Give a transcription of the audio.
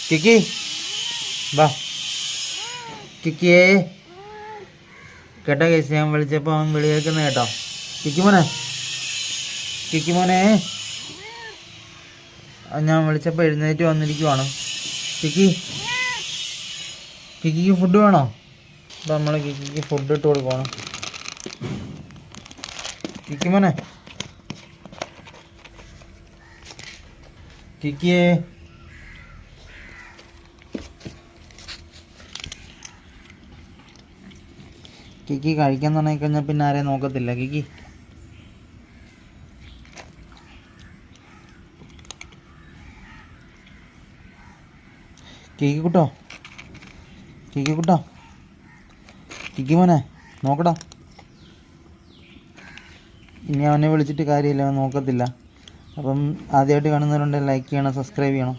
കിക്കി വാ. കിക്കിയേ കേട്ടോ കേസ്, ഞാൻ വിളിച്ചപ്പോൾ അവൻ വിളി കേൾക്കുന്ന കേട്ടോ. കിക്കി മോനെ, കിക്കി മോനെ, ഞാൻ വിളിച്ചപ്പോൾ എഴുന്നേറ്റ് വന്നിരിക്കുവാണ്. കിക്കിക്ക് ഫുഡ് വേണോ? അപ്പം നമ്മൾ കിക്കിക്ക് ഫുഡ് ഇട്ട് കൊടുക്കുവാണ്. കിക്കി മോനെ, കിക്കിയേ കിക്കി കഴിക്കാൻ തുടങ്ങിക്കഴിഞ്ഞാൽ പിന്നെ ആരെയും നോക്കത്തില്ല. കിക്കി കിക്കി കുട്ടോ, കിക്കി കുട്ടോ, കിക്കി മോനെ നോക്കടാ. ഇനി അവനെ വിളിച്ചിട്ട് കാര്യമില്ല, അവൻ നോക്കത്തില്ല. അപ്പം ആദ്യമായിട്ട് കാണുന്നവരുണ്ടെങ്കിൽ ലൈക്ക് ചെയ്യണം, സബ്സ്ക്രൈബ് ചെയ്യണം.